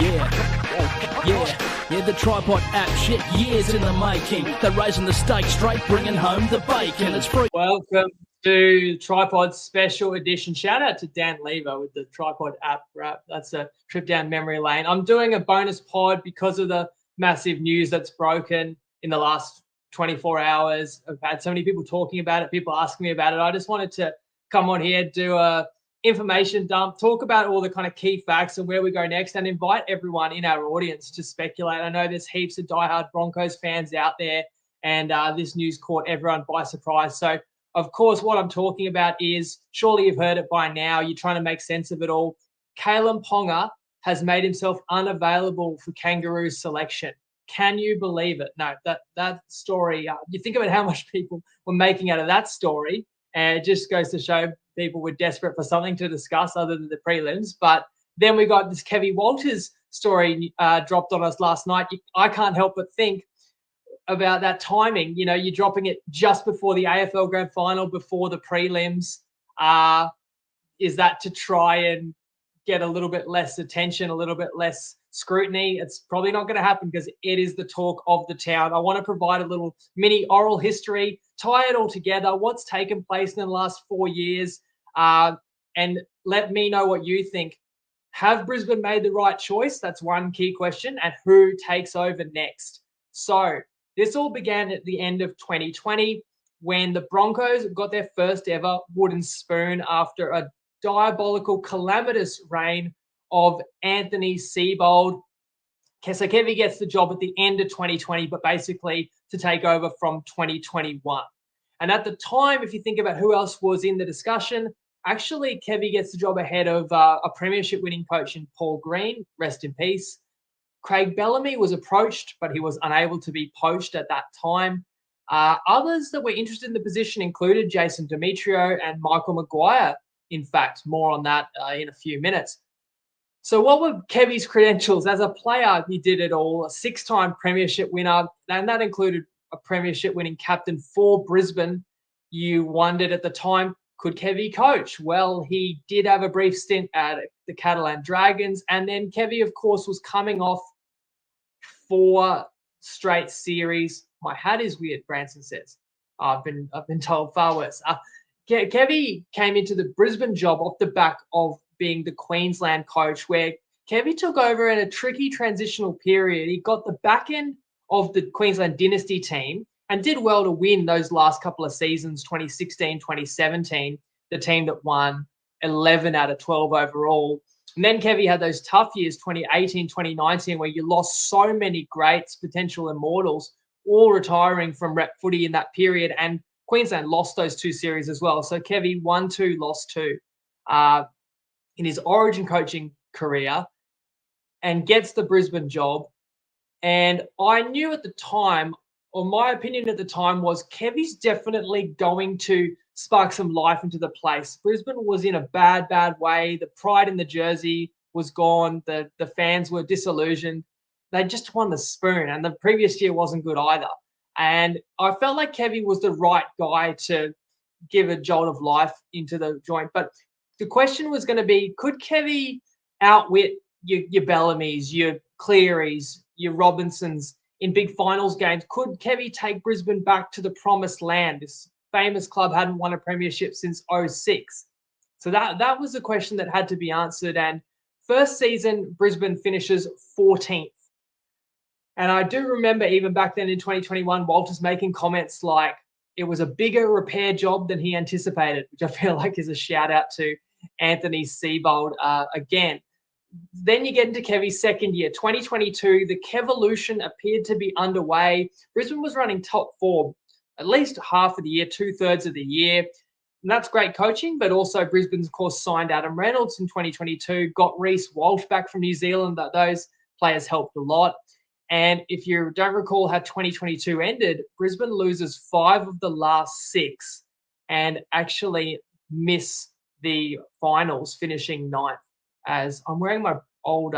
Yeah, the Tripod app, shit, years in the making. They're raising the stakes straight, bringing home the bacon. It's free. Welcome to Tripod Special Edition. Shout out to Dan Lever with the Tripod app wrap. That's a trip down memory lane. I'm doing a bonus pod because of the massive news that's broken in the last 24 hours. I've had so many people talking about it, people asking me about it. I just wanted to come on here, do a information dump, talk about all the kind of key facts and where we go next, and invite everyone in our audience to speculate. I know there's heaps of diehard Broncos fans out there, and this news caught everyone by surprise. So, of course, what I'm talking about is, surely you've heard it by now, you're trying to make sense of it all. Kalen Ponga has made himself unavailable for Kangaroos selection. Can you believe it? No, that story, you think about how much people were making out of that story, and it just goes to show people were desperate for something to discuss other than the prelims. But then we got this Kevy Walters story dropped on us last night. I can't help but think about that timing. You know, you're dropping it just before the AFL Grand Final, before the prelims. Is that to try and get a little bit less attention, a little bit less scrutiny? It's probably not going to happen because it is the talk of the town. I want to provide a little mini oral history, tie it all together, what's taken place in the last 4 years, and let me know what you think. Have Brisbane made the right choice? That's one key question. And who takes over next? So this all began at the end of 2020 when the Broncos got their first ever wooden spoon after a diabolical, calamitous reign of Anthony Seibold. So Kevy gets the job at the end of 2020, but basically to take over from 2021. And at the time, if you think about who else was in the discussion, actually Kevy gets the job ahead of a premiership winning coach in Paul Green, rest in peace. Craig Bellamy was approached, but he was unable to be poached at that time. Others that were interested in the position included Jason Demetrio and Michael Maguire. In fact, more on that in a few minutes. So what were Kevy's credentials? As a player, he did it all. A 6-time premiership winner, and that included a premiership winning captain for Brisbane. You wondered at the time, could Kevy coach? Well, he did have a brief stint at the Catalan Dragons, and then Kevy, of course, was coming off 4 straight series. My hat is weird, Branson says. I've been told far worse. Kevy came into the Brisbane job off the back of being the Queensland coach, where Kevy took over in a tricky transitional period. He got the back end of the Queensland dynasty team and did well to win those last couple of seasons, 2016, 2017, the team that won 11 out of 12 overall. And then Kevy had those tough years, 2018, 2019, where you lost so many greats, potential immortals, all retiring from rep footy in that period. And Queensland lost those 2 series as well. So Kevy won 2, lost 2 in his Origin coaching career, and gets the Brisbane job. And I knew at the time, or my opinion at the time was, Kevy's definitely going to spark some life into the place. Brisbane was in a bad way. The pride in the jersey was gone. The fans were disillusioned. They just won the spoon, and the previous year wasn't good either. And I felt like Kevy was the right guy to give a jolt of life into the joint. But the question was going to be, could Kevy outwit your Bellamys, your Clearys, your Robinsons in big finals games? Could Kevy take Brisbane back to the promised land? This famous club hadn't won a premiership since 2006. So that was a question that had to be answered. And first season, Brisbane finishes 14th. And I do remember even back then in 2021, Walters making comments like it was a bigger repair job than he anticipated, which I feel like is a shout out to Anthony Seibold again. Then you get into Kevy's second year, 2022. The Kevolution appeared to be underway. Brisbane was running top 4 at least half of the year, 2/3 of the year. And that's great coaching, but also Brisbane, of course, signed Adam Reynolds in 2022, got Reece Walsh back from New Zealand. Those players helped a lot. And if you don't recall how 2022 ended, Brisbane loses 5 of the last 6 and actually miss the finals, finishing 9th. As I'm wearing my old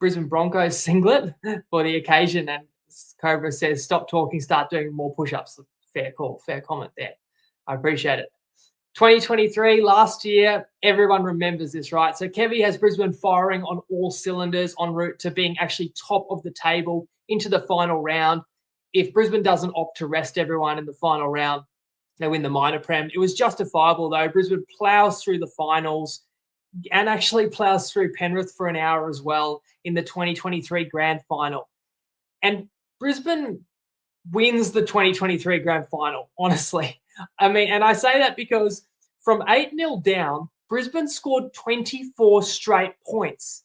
Brisbane Broncos singlet for the occasion, and Cobra says, stop talking, start doing more push-ups. Fair call, fair comment there. I appreciate it. 2023, last year, everyone remembers this, right? So Kevy has Brisbane firing on all cylinders en route to being actually top of the table into the final round. If Brisbane doesn't opt to rest everyone in the final round, they win the minor prem. It was justifiable, though. Brisbane plows through the finals and actually plows through Penrith for an hour as well in the 2023 grand final. And Brisbane wins the 2023 grand final, honestly. I mean, and I say that because from 8-0 down, Brisbane scored 24 straight points.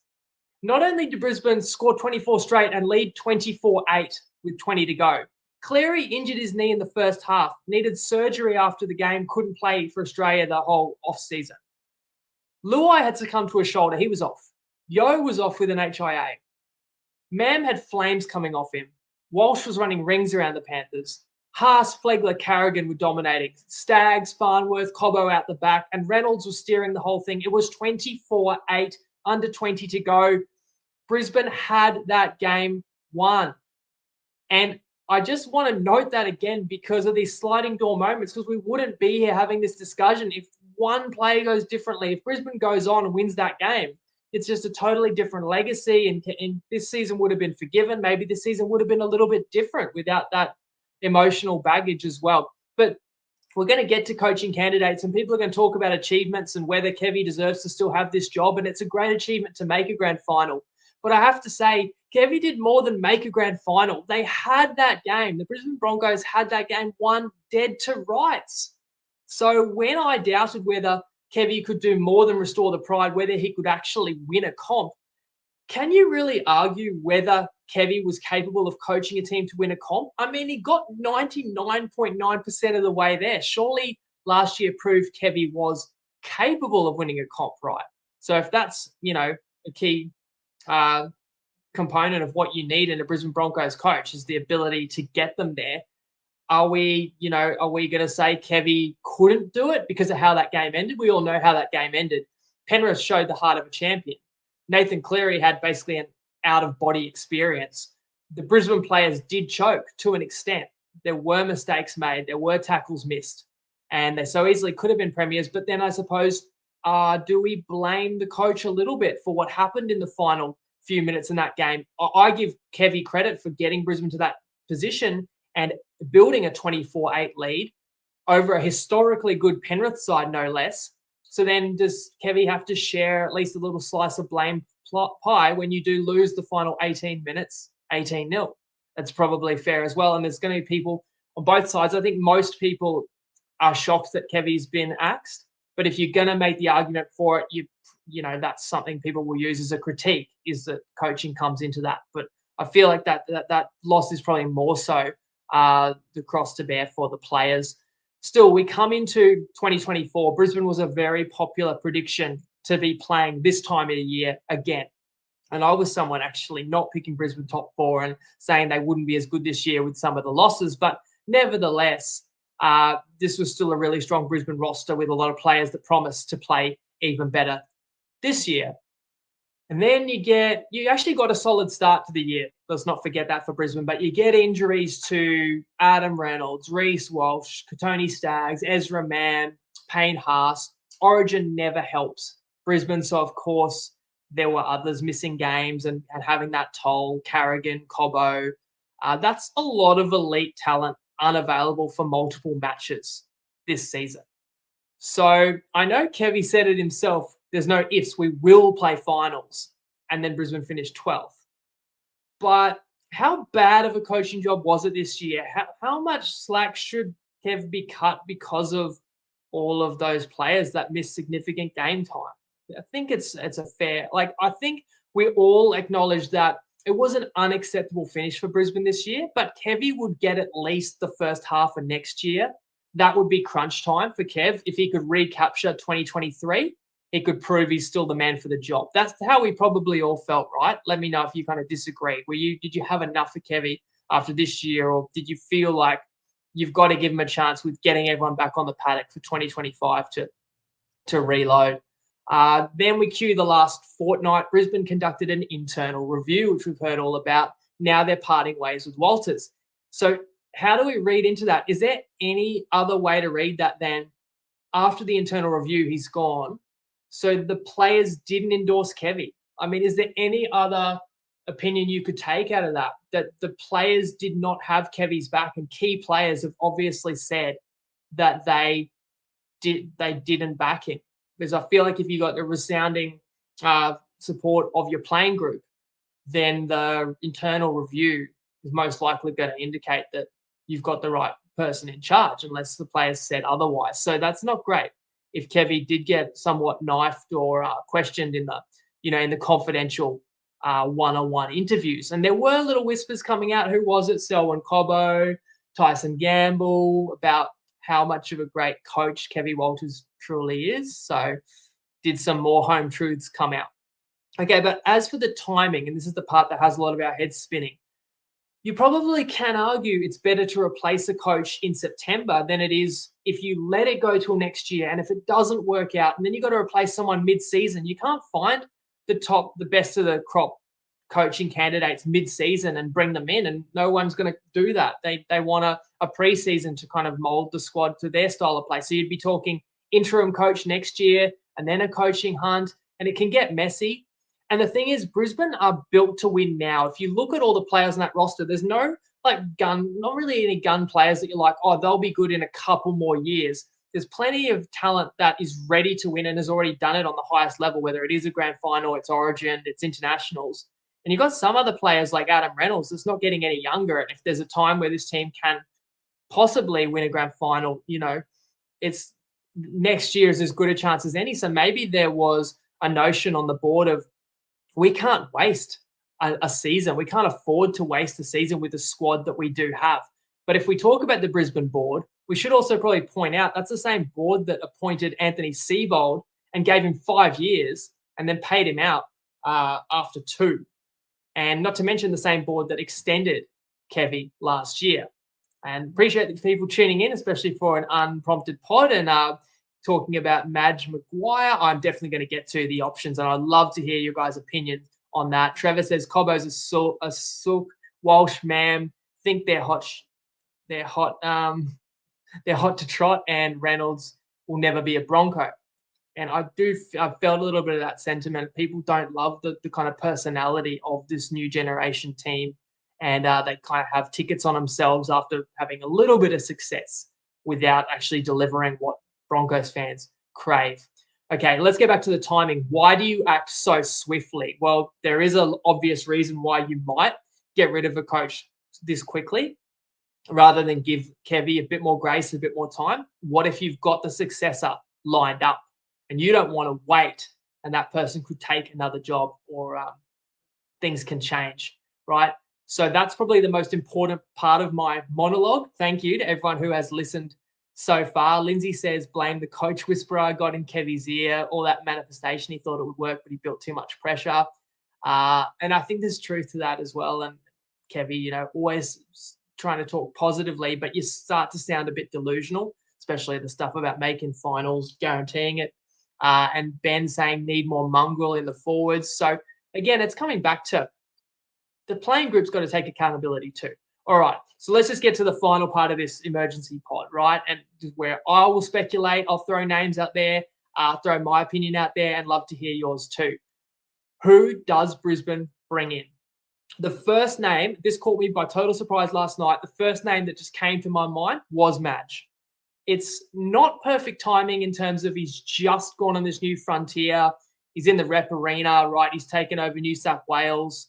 Not only did Brisbane score 24 straight and lead 24-8 with 20 to go, Cleary injured his knee in the first half, needed surgery after the game, couldn't play for Australia the whole off-season. Luai had succumbed to a shoulder. He was off. Yo was off with an HIA. Mam had flames coming off him. Walsh was running rings around the Panthers. Haas, Flegler, Carrigan were dominating. Staggs, Farnworth, Cobbo out the back, and Reynolds was steering the whole thing. It was 24-8, under 20 to go. Brisbane had that game won. And I just want to note that again because of these sliding door moments, because we wouldn't be here having this discussion if one player goes differently. If Brisbane goes on and wins that game, it's just a totally different legacy. And this season would have been forgiven. Maybe this season would have been a little bit different without that emotional baggage as well. But we're going to get to coaching candidates and people are going to talk about achievements and whether Kevy deserves to still have this job. And it's a great achievement to make a grand final. But I have to say, Kevy did more than make a grand final. They had that game. The Brisbane Broncos had that game won dead to rights. So when I doubted whether Kevy could do more than restore the pride, whether he could actually win a comp, can you really argue whether Kevy was capable of coaching a team to win a comp? I mean, he got 99.9% of the way there. Surely last year proved Kevy was capable of winning a comp, right? So if that's, a key component of what you need in a Brisbane Broncos coach is the ability to get them there. Are we going to say Kevy couldn't do it because of how that game ended? We all know how that game ended. Penrith showed the heart of a champion. Nathan Cleary had basically an out-of-body experience. The Brisbane players did choke to an extent. There were mistakes made. There were tackles missed. And they so easily could have been premiers. But then I suppose, do we blame the coach a little bit for what happened in the final few minutes in that game? I give Kevy credit for getting Brisbane to that position and building a 24-8 lead over a historically good Penrith side, no less. So then does Kevy have to share at least a little slice of blame pie when you do lose the final 18 minutes, 18-0? That's probably fair as well. And there's going to be people on both sides. I think most people are shocked that Kevy's been axed. But if you're going to make the argument for it, that's something people will use as a critique, is that coaching comes into that. But I feel like that loss is probably more so the cross to bear for the players. Still, we come into 2024. Brisbane was a very popular prediction to be playing this time of the year again. And I was someone actually not picking Brisbane top four and saying they wouldn't be as good this year with some of the losses. But nevertheless, this was still a really strong Brisbane roster with a lot of players that promised to play even better this year. And then you actually got a solid start to the year. Let's not forget that for Brisbane. But you get injuries to Adam Reynolds, Reece Walsh, Katoni Staggs, Ezra Mann, Payne Haas. Origin never helps Brisbane. So, of course, there were others missing games and having that toll. Carrigan, Cobbo. That's a lot of elite talent unavailable for multiple matches this season. So I know Kevy said it himself. There's no ifs. We will play finals. And then Brisbane finished 12th. But how bad of a coaching job was it this year? How much slack should Kev be cut because of all of those players that missed significant game time? I think it's a fair, I think we all acknowledge that it was an unacceptable finish for Brisbane this year, but Kevy would get at least the first half of next year. That would be crunch time for Kev. If he could recapture 2023, he could prove he's still the man for the job. That's how we probably all felt, right? Let me know if you kind of disagree. Did you have enough for Kevy after this year, or did you feel like you've got to give him a chance with getting everyone back on the paddock for 2025 to reload? Then we cue the last fortnight. Brisbane conducted an internal review, which we've heard all about. Now they're parting ways with Walters. So how do we read into that? Is there any other way to read that than after the internal review, he's gone. So the players didn't endorse Kevy. I mean, is there any other opinion you could take out of that? That the players did not have Kevy's back, and key players have obviously said that they didn't back him. Because I feel like if you got the resounding support of your playing group, then the internal review is most likely going to indicate that you've got the right person in charge, unless the players said otherwise. So that's not great. If Kevy did get somewhat knifed or questioned in the, in the confidential one-on-one interviews, and there were little whispers coming out. Who was it? Selwyn Cobbo, Tyson Gamble, about how much of a great coach Kevy Walters truly is. So did some more home truths come out? Okay, but as for the timing, and this is the part that has a lot of our heads spinning, you probably can argue it's better to replace a coach in September than it is if you let it go till next year. And if it doesn't work out, and then you've got to replace someone mid-season, you can't find the best of the crop coaching candidates mid-season and bring them in, and no one's going to do that. They want a preseason to kind of mold the squad to their style of play. So you'd be talking interim coach next year and then a coaching hunt, and it can get messy. And the thing is, Brisbane are built to win now. If you look at all the players in that roster, there's not really any gun players that you're like, oh, they'll be good in a couple more years. There's plenty of talent that is ready to win and has already done it on the highest level, whether it is a grand final, it's Origin, it's internationals. And you've got some other players like Adam Reynolds that's not getting any younger. And if there's a time where this team can possibly win a grand final, it's next year is as good a chance as any. So maybe there was a notion on the board of, we can't waste a season. We can't afford to waste a season with the squad that we do have. But if we talk about the Brisbane board, we should also probably point out that's the same board that appointed Anthony Seibold and gave him 5 years and then paid him out after 2. And not to mention the same board that extended Kevy last year. And appreciate the people tuning in, especially for an unprompted pod and talking about Madge Maguire. I'm definitely going to get to the options, and I'd love to hear your guys' opinion on that. Trevor says Cobbo's a Sook. Walsh, ma'am, think they're hot. They're hot to trot, and Reynolds will never be a Bronco. And I felt a little bit of that sentiment. People don't love the kind of personality of this new generation team, and they kind of have tickets on themselves after having a little bit of success without actually delivering what Broncos fans crave. Okay, let's get back to the timing. Why do you act so swiftly? Well, there is an obvious reason why you might get rid of a coach this quickly rather than give Kevy a bit more grace, a bit more time. What if you've got the successor lined up and you don't want to wait, and that person could take another job, or things can change, right? So that's probably the most important part of my monologue. Thank you to everyone who has listened so far. Lindsay says, blame the coach whisperer got in Kevy's ear, all that manifestation. He thought it would work, but he built too much pressure. And I think there's truth to that as well. And Kevy, always trying to talk positively, but you start to sound a bit delusional, especially the stuff about making finals, guaranteeing it. And Ben saying need more mongrel in the forwards. So again, it's coming back to the playing group's got to take accountability too. All right, so let's just get to the final part of this emergency pod, right? And where I will speculate, I'll throw names out there, throw my opinion out there, and love to hear yours too. Who does Brisbane bring in? The first name, this caught me by total surprise last night, the first name that just came to my mind was Madge. It's not perfect timing in terms of he's just gone on this new frontier. He's in the rep arena, right? He's taken over New South Wales.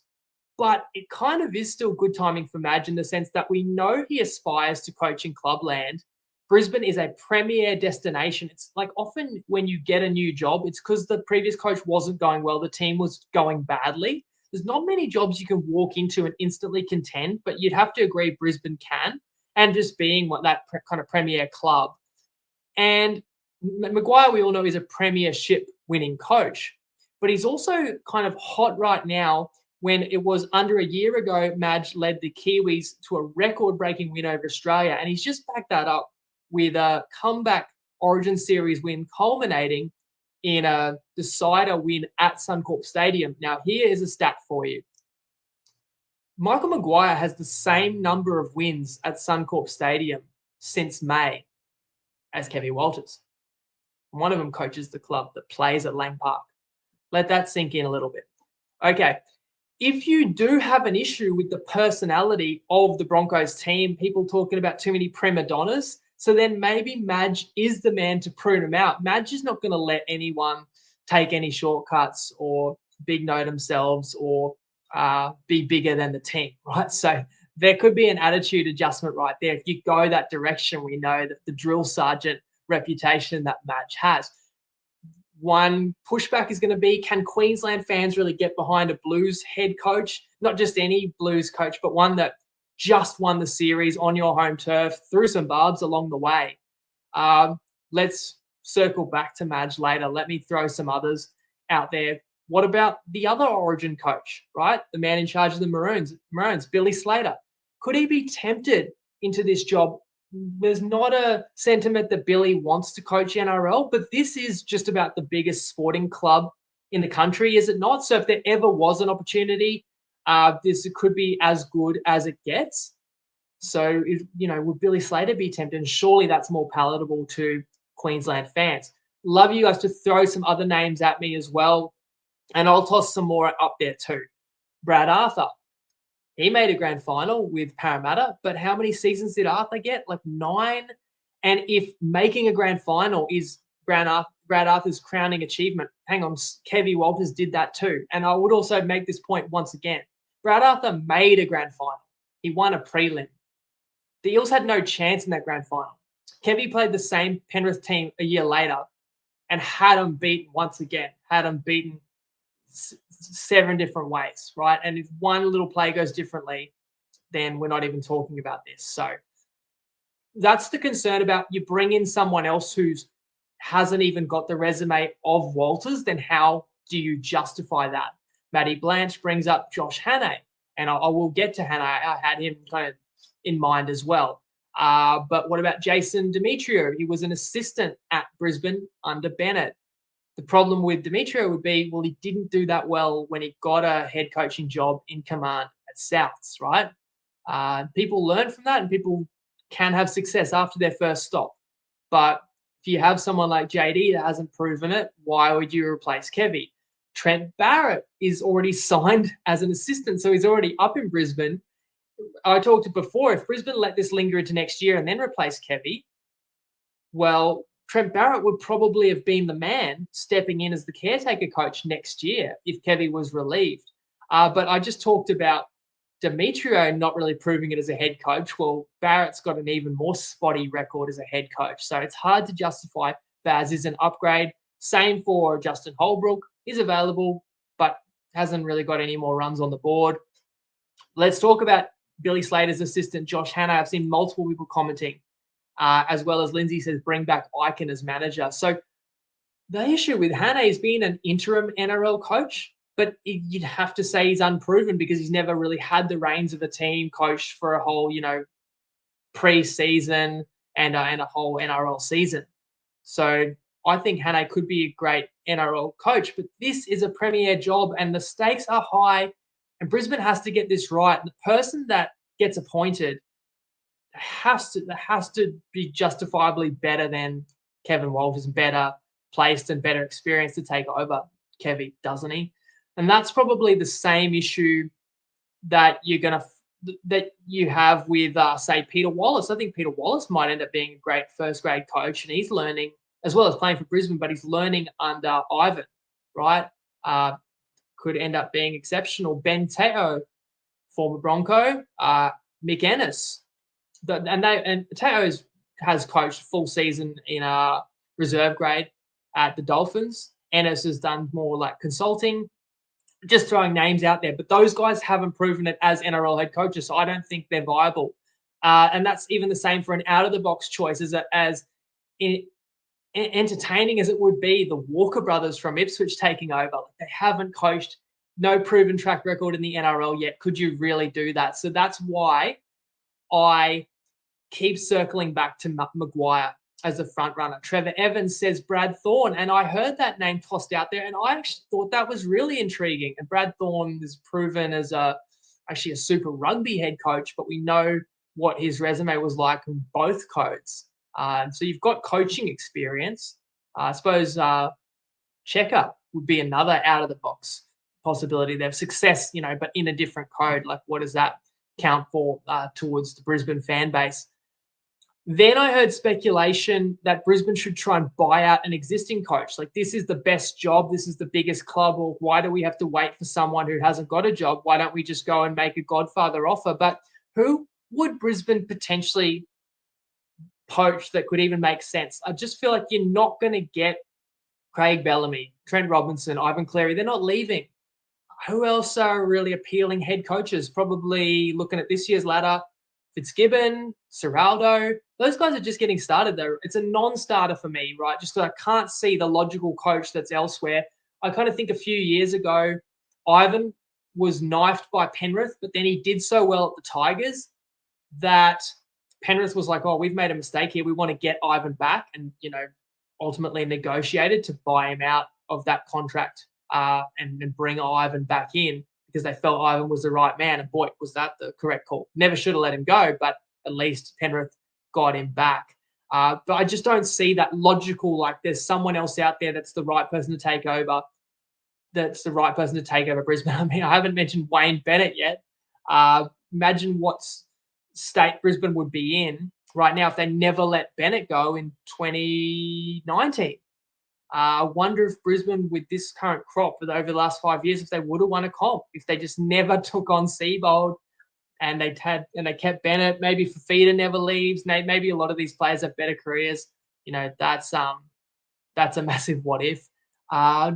But it kind of is still good timing for Madge in the sense that we know he aspires to coaching clubland. Brisbane is a premier destination. It's like often when you get a new job, it's because the previous coach wasn't going well. The team was going badly. There's not many jobs you can walk into and instantly contend, but you'd have to agree Brisbane can, and just being that kind of premier club. And Maguire, we all know, is a premiership winning coach, but he's also kind of hot right now. When it was under a year ago, Madge led the Kiwis to a record-breaking win over Australia, and he's just backed that up with a comeback Origin Series win culminating in a decider win at Suncorp Stadium. Now, here is a stat for you. Michael Maguire has the same number of wins at Suncorp Stadium since May as Kevy Walters. One of them coaches the club that plays at Lang Park. Let that sink in a little bit. Okay. If you do have an issue with the personality of the Broncos team, people talking about too many prima donnas, so then maybe Madge is the man to prune them out. Madge is not going to let anyone take any shortcuts or big note themselves or be bigger than the team, right? So there could be an attitude adjustment right there. If you go that direction, we know that the drill sergeant reputation that Madge has. One pushback is going to be, can Queensland fans really get behind a Blues head coach? Not just any Blues coach, but one that just won the series on your home turf, threw some barbs along the way. Let's circle back to Madge later. Let me throw some others out there. What about the other Origin coach, right? The man in charge of the Maroons, Billy Slater. Could he be tempted into this job? There's not a sentiment that Billy wants to coach NRL, but this is just about the biggest sporting club in the country, is it not? So if there ever was an opportunity, this could be as good as it gets. So, would Billy Slater be tempted? And surely that's more palatable to Queensland fans. Love you guys to throw some other names at me as well, and I'll toss some more up there too. Brad Arthur. He made a grand final with Parramatta, but how many seasons did Arthur get? Like 9. And if making a grand final is Brad Arthur's crowning achievement, hang on, Kevy Walters did that too. And I would also make this point once again. Brad Arthur made a grand final. He won a prelim. The Eels had no chance in that grand final. Kevy played the same Penrith team a year later and had them beaten once again, had them beaten 7 different ways, right? And if one little play goes differently, then we're not even talking about this. So that's the concern about you bring in someone else who's hasn't even got the resume of Walters, then how do you justify that? Matty Blanche brings up Josh Hannay, and I will get to Hannay. I had him kind of in mind as well. But what about Jason Demetrio? He was an assistant at Brisbane under Bennett. The problem with Demetrio would be, well, he didn't do that well when he got a head coaching job in command at Souths, right? People learn from that and people can have success after their first stop. But if you have someone like JD that hasn't proven it, why would you replace Kevy? Trent Barrett is already signed as an assistant, so he's already up in Brisbane. I talked to before, if Brisbane let this linger into next year and then replace Kevy, well, Trent Barrett would probably have been the man stepping in as the caretaker coach next year if Kevy was relieved. But I just talked about Demetrio not really proving it as a head coach. Well, Barrett's got an even more spotty record as a head coach. So it's hard to justify Baz is an upgrade. Same for Justin Holbrook. He's available, but hasn't really got any more runs on the board. Let's talk about Billy Slater's assistant, Josh Hannay. I've seen multiple people commenting. As well as Lindsay says, bring back Eichen as manager. So the issue with Hannay is being an interim NRL coach, but you'd have to say he's unproven because he's never really had the reins of a team, coached for a whole, pre-season and a whole NRL season. So I think Hannay could be a great NRL coach, but this is a premier job and the stakes are high and Brisbane has to get this right. The person that gets appointed has to be justifiably better than Kevin Walters, better placed and better experienced to take over Kevy, doesn't he? And that's probably the same issue that you have with say Peter Wallace. I think Peter Wallace might end up being a great first grade coach, and he's learning as well as playing for Brisbane, but he's learning under Ivan, right? Could end up being exceptional. Ben Teo, former Bronco, Mick Ennis. And Teo has coached full season in a reserve grade at the Dolphins. Ennis has done more like consulting, just throwing names out there. But those guys haven't proven it as NRL head coaches, so I don't think they're viable. And that's even the same for an out-of-the-box choice. As entertaining as it would be, the Walker brothers from Ipswich taking over. They haven't coached, no proven track record in the NRL yet. Could you really do that? So that's why I keep circling back to Maguire as a front runner. Trevor Evans says Brad Thorne, and I heard that name tossed out there, and I actually thought that was really intriguing. And Brad Thorne is proven as actually a super rugby head coach, but we know what his resume was like in both codes. So you've got coaching experience. I suppose Checker would be another out of the box possibility. They have success, but in a different code. Like, what does that count for towards the Brisbane fan base? Then I heard speculation that Brisbane should try and buy out an existing coach. Like, this is the best job. This is the biggest club. Or why do we have to wait for someone who hasn't got a job? Why don't we just go and make a Godfather offer? But who would Brisbane potentially poach that could even make sense? I just feel like you're not going to get Craig Bellamy, Trent Robinson, Ivan Cleary. They're not leaving. Who else are really appealing head coaches? Probably looking at this year's ladder, Fitzgibbon, Serraldo. Those guys are just getting started, though. It's a non-starter for me, right? Just because I can't see the logical coach that's elsewhere. I kind of think a few years ago, Ivan was knifed by Penrith, but then he did so well at the Tigers that Penrith was like, oh, we've made a mistake here. We want to get Ivan back, and, ultimately negotiated to buy him out of that contract and bring Ivan back in because they felt Ivan was the right man. And boy, was that the correct call. Never should have let him go, but at least Penrith got him back. But I just don't see that logical, like there's someone else out there that's the right person to take over. That's the right person to take over Brisbane. I mean, I haven't mentioned Wayne Bennett yet. Imagine what state Brisbane would be in right now if they never let Bennett go in 2019. I wonder if Brisbane, with this current crop over the last 5 years, if they would have won a comp, if they just never took on Seabold and they kept Bennett. Maybe Fafita never leaves. Maybe a lot of these players have better careers. That's a massive what if.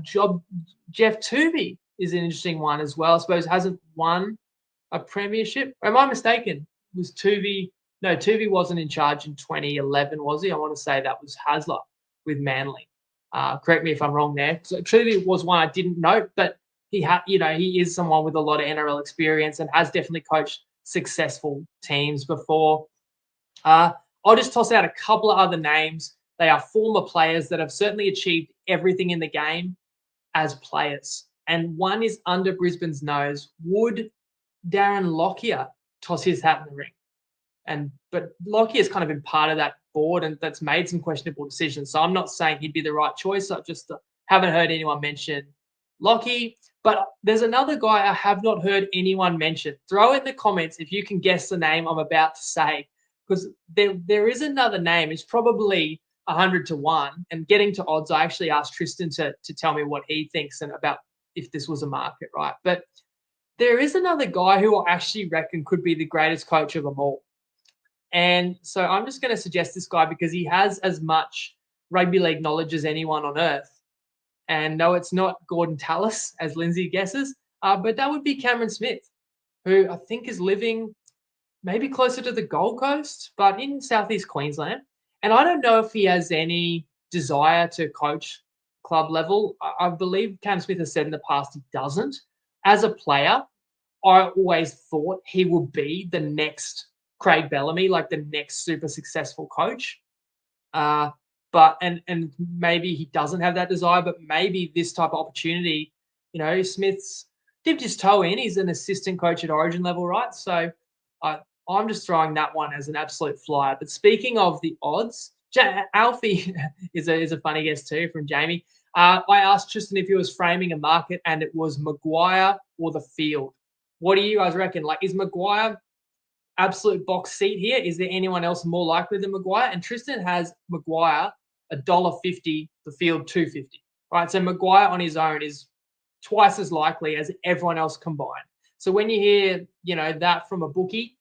Jeff Tuvey is an interesting one as well. I suppose hasn't won a premiership. Am I mistaken? Was Tuvey? No, Tuvey wasn't in charge in 2011, was he? I want to say that was Hasler with Manly. Correct me if I'm wrong there. So Tuvey was one I didn't note, but he is someone with a lot of NRL experience and has definitely coached successful teams before. I'll just toss out a couple of other names. They are former players that have certainly achieved everything in the game as players. And one is under Brisbane's nose. Would Darren Lockyer toss his hat in the ring? But Lockyer's kind of been part of that board and that's made some questionable decisions. So I'm not saying he'd be the right choice. I just haven't heard anyone mention Lockie. But there's another guy I have not heard anyone mention. Throw in the comments if you can guess the name I'm about to say, because there is another name. It's probably 100 to 1. And getting to odds, I actually asked Tristan to tell me what he thinks and about if this was a market, right? But there is another guy who I actually reckon could be the greatest coach of them all. And so I'm just going to suggest this guy because he has as much rugby league knowledge as anyone on earth. And no, it's not Gordon Tallis, as Lindsay guesses, but that would be Cameron Smith, who I think is living maybe closer to the Gold Coast, but in southeast Queensland. And I don't know if he has any desire to coach club level. I believe Cam Smith has said in the past he doesn't. As a player, I always thought he would be the next Craig Bellamy, like the next super successful coach. But maybe he doesn't have that desire, but maybe this type of opportunity, Smith's dipped his toe in. He's an assistant coach at Origin level, right? So I'm just throwing that one as an absolute flyer. But speaking of the odds, Alfie is a funny guess too from Jamie. I asked Tristan if he was framing a market, and it was Maguire or the field. What do you guys reckon? Like, is Maguire absolute box seat here? Is there anyone else more likely than Maguire? And Tristan has Maguire $1.50, the field $2.50. Right, so Maguire on his own is twice as likely as everyone else combined. So when you hear, that from a bookie,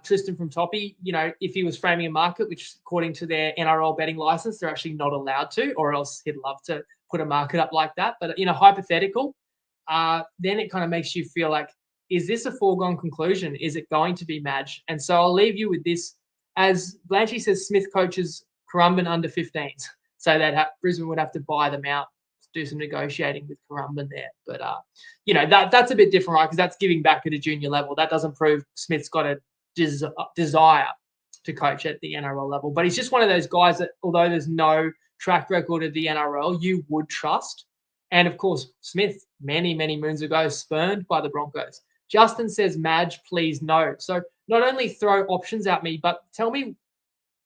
Tristan from Toppy, if he was framing a market, which according to their NRL betting license, they're actually not allowed to, or else he'd love to put a market up like that. But in a hypothetical, then it kind of makes you feel like, is this a foregone conclusion? Is it going to be Madge? And so I'll leave you with this. As Blanchy says, Smith coaches Currumbin under 15s. So that Brisbane would have to buy them out, do some negotiating with Currumbin there. But, that's a bit different, right? Because that's giving back at a junior level. That doesn't prove Smith's got a desire to coach at the NRL level. But he's just one of those guys that, although there's no track record at the NRL, you would trust. And, of course, Smith, many, many moons ago, spurned by the Broncos. Justin says, Madge, please no. So not only throw options at me, but tell me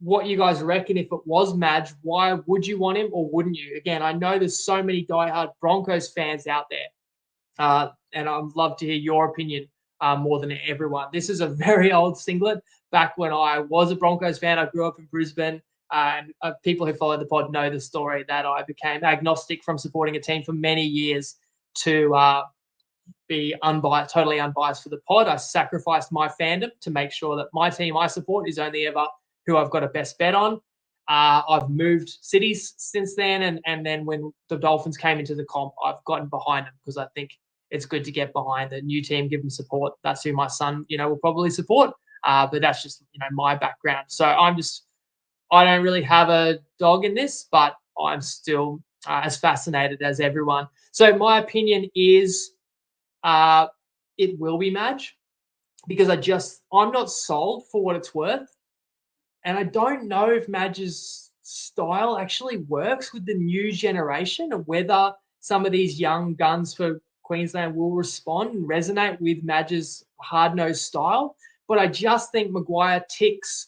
what you guys reckon. If it was Madge, why would you want him or wouldn't you? Again, I know there's so many diehard Broncos fans out there, and I'd love to hear your opinion more than everyone. This is a very old singlet. Back when I was a Broncos fan, I grew up in Brisbane, and people who follow the pod know the story that I became agnostic from supporting a team for many years to be unbiased, totally unbiased for the pod. I sacrificed my fandom to make sure that my team I support is only ever who I've got a best bet on. I've moved cities since then, and then when the Dolphins came into the comp, I've gotten behind them because I think it's good to get behind the new team, give them support. That's who my son, will probably support. But that's just, my background. So I don't really have a dog in this, but I'm still as fascinated as everyone. So my opinion is it will be Madge because I'm not sold for what it's worth. And I don't know if Madge's style actually works with the new generation, or whether some of these young guns for Queensland will respond and resonate with Madge's hard-nosed style. But I just think Maguire ticks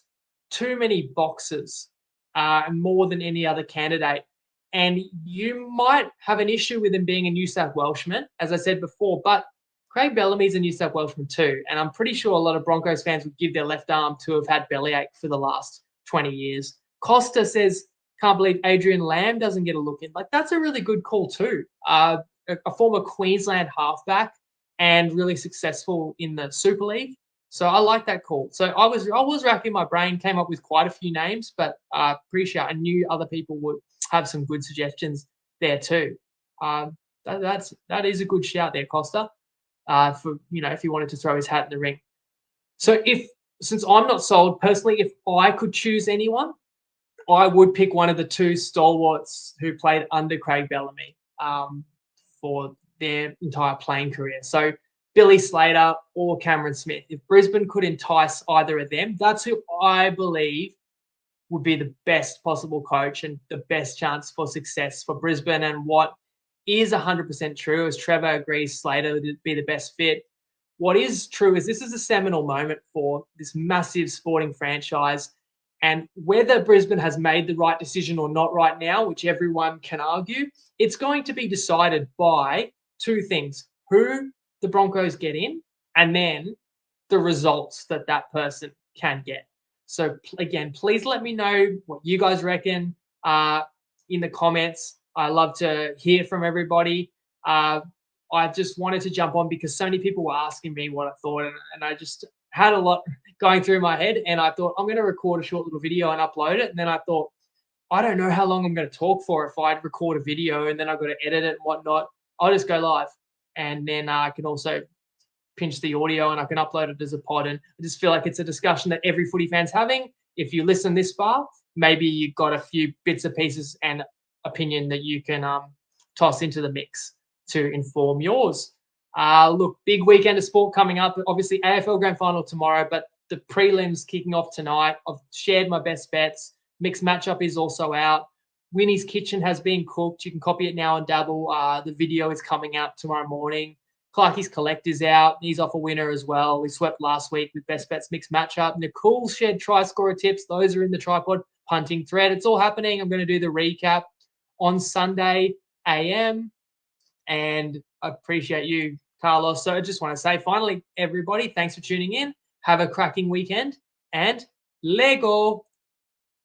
too many boxes more than any other candidate. And you might have an issue with him being a New South Welshman, as I said before, but Craig Bellamy's a New South Welshman too. And I'm pretty sure a lot of Broncos fans would give their left arm to have had bellyache for the last 20 years. Costa says, can't believe Adrian Lamb doesn't get a look in. Like, that's a really good call too. A former Queensland halfback and really successful in the Super League. So I like that call. So I was racking my brain, came up with quite a few names, but I knew other people would have some good suggestions there too. That is a good shout there, Costa. For if he wanted to throw his hat in the ring. So since I'm not sold personally, if I could choose anyone, I would pick one of the two stalwarts who played under Craig Bellamy for their entire playing career. So Billy Slater or Cameron Smith. If Brisbane could entice either of them, that's who I believe would be the best possible coach and the best chance for success for Brisbane. And what is 100% true, as Trevor agrees Slater would be the best fit. What is true is this is a seminal moment for this massive sporting franchise. And whether Brisbane has made the right decision or not right now, which everyone can argue, it's going to be decided by two things: who the Broncos get in, and then the results that person can get. So again, please let me know what you guys reckon in the comments. I love to hear from everybody. I just wanted to jump on because so many people were asking me what I thought, and I just had a lot going through my head, and I thought I'm going to record a short little video and upload it. And then I thought, I don't know how long I'm going to talk for if I record a video and then I've got to edit it and whatnot. I'll just go live, and then I can also pinch the audio and I can upload it as a pod. And I just feel like it's a discussion that every footy fan's having. If you listen this far, maybe you've got a few bits and pieces and opinion that you can toss into the mix to inform yours. Look, big weekend of sport coming up. Obviously, AFL Grand Final tomorrow, but the prelims kicking off tonight. I've shared my best bets. Mixed matchup is also out. Winnie's Kitchen has been cooked. You can copy it now on Dabble. The video is coming out tomorrow morning. Clarkie's Collect is out. He's off a winner as well. We swept last week with best bets mixed matchup. Nicole shared try scorer tips. Those are in the tripod punting thread. It's all happening. I'm going to do the recap on Sunday AM. And I appreciate you, Carlos. So I just want to say, finally, everybody, thanks for tuning in. Have a cracking weekend, and Lego.